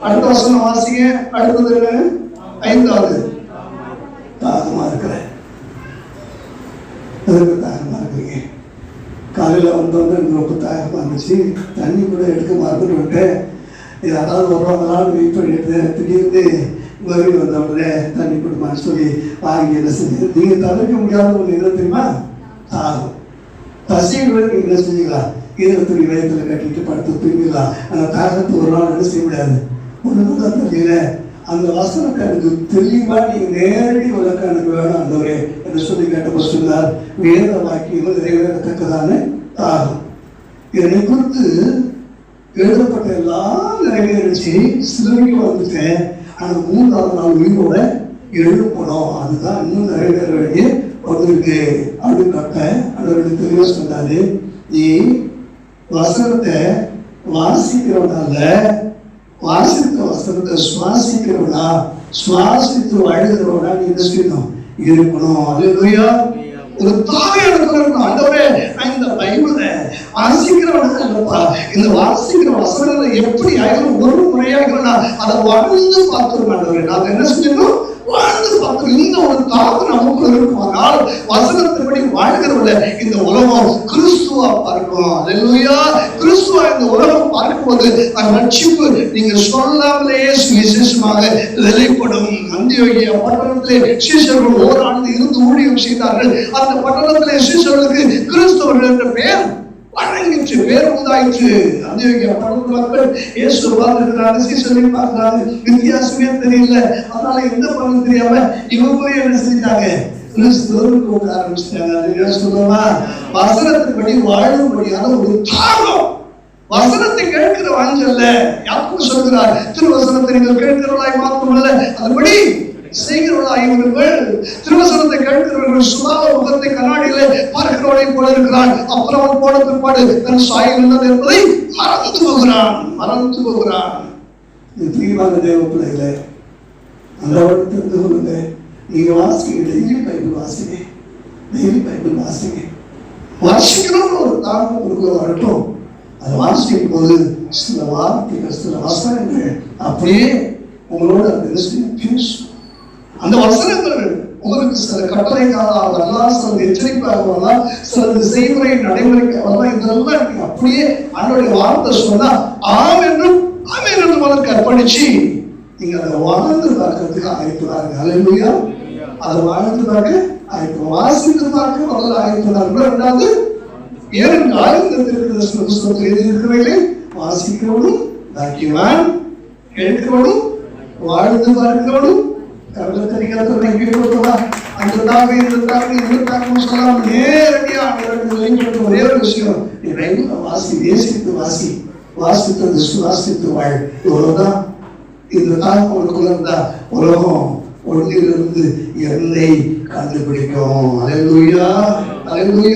அடுத்த வசனம் வாசிங்க. அடுத்தது 5வது. தாகமா இருக்கிறேன். தாகமா இருக்கிறீங்க. காலையில் வந்தோன்னு எனக்கு ரொம்ப தாகமாக இருந்துச்சு. தண்ணி கூட எடுக்க மறந்துட்டு யாராவது வருவாங்களான்னு வெயிட் பண்ணிட்டு திடீர்னு உதவி வந்த உடனே தண்ணி கொடுமான்னு சொல்லி வாங்கி என்ன செஞ்சு நீங்கள் தவிர்க்க முடியாத ஒன்று என்ன தெரியுமா? தாகம். பசியோட நீங்கள் என்ன செஞ்சீங்களா? துணி வயத்தில் கட்டிட்டு படுத்து தூங்கிடலாம். அந்த தாகத்தை ஒரு நாள் என்ன செய்ய முடியாது. ஒன்று தான் தெரியல. அந்த வசனத்தை எனக்கு தெளிவாக நீங்கள் நேரடி விளக்கம் எனக்கு வேணும் ஆண்டவரே என்று சொல்லி கேட்டப்போ சொன்னார், வேத வாக்கியங்கள் நிறைவேறத்தக்கதான தாகம். என்னை குறித்து எழுதப்பட்ட எல்லாம் நிறைவேறிச்சு. சிலுவைக்கு வந்துட்டேன். ஆனால் 3வது நாள் உயிரோட எழுப்பணும். அதுதான் இன்னும் நிறைவேற வேண்டிய ஒன்று இருக்கு அப்படின்னு கட்டேன். ஆண்டவருக்கு தெளிவாக சொன்னாரு, நீ வசனத்தை வாசிக்கிறவனால வாசித்த வசனத்தை சுவாசிக்கிறவனா சுவாசித்து வாழ்கிறவனா நீ என்ன செய்யணும்? இருக்கணும். அல்லேலூயா. ஒரு தாய் இருக்கணும். ஆண்டவரே இந்த பைபிளை வாசிக்கிறவனா இல்லப்பா, இந்த வாசிக்கிற வசனங்களை எப்படி ஆயிரம் ஒரு முறையாக அதை வாழ்ந்து பார்த்துருவோம். ஆண்டவரே நாம என்ன செய்யணும்? வாழ்ந்து பார்க்கணும். இந்த ஒரு தாக்கம் நமக்கு இருக்குமானால் வசனத்தின்படி வாழ்கிறவங்கள இந்த உலகம் கிறிஸ்துவா பார்க்கும். அல்லேலூயா. கிறிஸ்துவா இந்த உலகம் பார்க்கும்போது அந்த ரட்சிப்பு நீங்க சொல்லாமலேயே விசேஷமாக வெளிப்படும். அந்தியோகியா பட்டணத்திலே சீஷர்கள் ஓராண்டு இருந்து ஊழியம் செய்தார்கள். அந்த பட்டணத்திலே சீஷர்களுக்கு கிறிஸ்தவர்கள் என்ற பெயர் வழங்கிச்சு, பேர் உண்டாயிற்று. அந்தியோகியா பட்டணத்து மக்கள் இயேசு பார்த்துக்கிறாங்க, சீஷர்களையும் பார்க்கிறாங்க, வித்தியாசமே தெரியல. அதனால எந்த பலன் தெரியாம இவங்க என்ன செஞ்சாங்க? கிறிஸ்துவருக்கு ஓட ஆரம்பிச்சிட்டாங்க. சொல்லுவா வசனத்தின்படி வாழும்படியான ஒரு தாகம். வசனத்தை கேட்கிற வாஞ்சல்ல. யாருக்கும் சொல்கிறார், திருவசனத்தை நீங்கள் கேட்கிறவர்களாய் மாற்றமல்ல அதுபடி செய்கிறவர்களாய் இவர்கள். திருவசனத்தை கேட்கிறவர்கள் சுபாவ முகத்தை கண்ணாடியில பார்க்கிறவனை போல இருக்கிறான். அப்புறம் அவன் போன பிற்பாடு தன் சாயல் என்னது என்பதை மறந்து போகிறான். இது தீவான தேவ பிள்ளைகளே, அந்த தெரிந்து கொள்ளுங்க. நீங்க வாசிங்க, டெய்லி பைபிள் வாசிங்க, டெய்லி பைபிள் வாசிங்க. வாசிக்கணும்னு ஒரு தாக்கம் கொடுக்க வரட்டும். அதை வாசிக்கும் போது சில வார்த்தைகள் சில வசனங்கள் அப்படியே உங்களோட பேசும். அந்த வசனங்கள் உங்களுக்கு சில கட்டளைக்காக வரலாம், சில எச்சரிப்பாக வரலாம், சில செய்முறை நடைமுறைக்கு வரலாம். இதெல்லாம் நீங்க அப்படியே அவனுடைய வார்த்தை சொன்னா ஆம் என்றும் ஆமென் என்றும் அதற்கு அர்ப்பணிச்சு நீங்க அதை வாழ்ந்து பார்க்கறதுக்கு ஆயத்தமாக. அல்லேலூயா. அதை வாழ்ந்து பார்க்க ஆயத்தம், வாசித்து பார்க்க முதல்ல ஆயத்தம். ரெண்டாவது ஏனென்றால் இந்த திருத்தரிசன புஸ்தகத்தில் எழுதியிருக்கிறவர்களே வாசிக்கிறவனும் பாக்கியவான், கேட்கிறவனும் வாழ்ந்து பார்க்கிறவனும். கடற்கரைக்கிறவனை கேட்கிறதா அந்த தாங்க இந்த தாங்க இந்த தாங்க சொல்லலாம். நேரடியா ஒரே ஒரு விஷயம், நீ பைபிளை வாசி, நேசித்து வாசி, வாசித்தது சுவாசித்து வாழ். இவ்வளவுதான். இந்த தாக்கம் உனக்குள்ள இருந்தா உலகம் ஒன்றிலிருந்து என்னை கண்டுபிடிக்கும். அல்லேலூயா. அல்லேலூயா.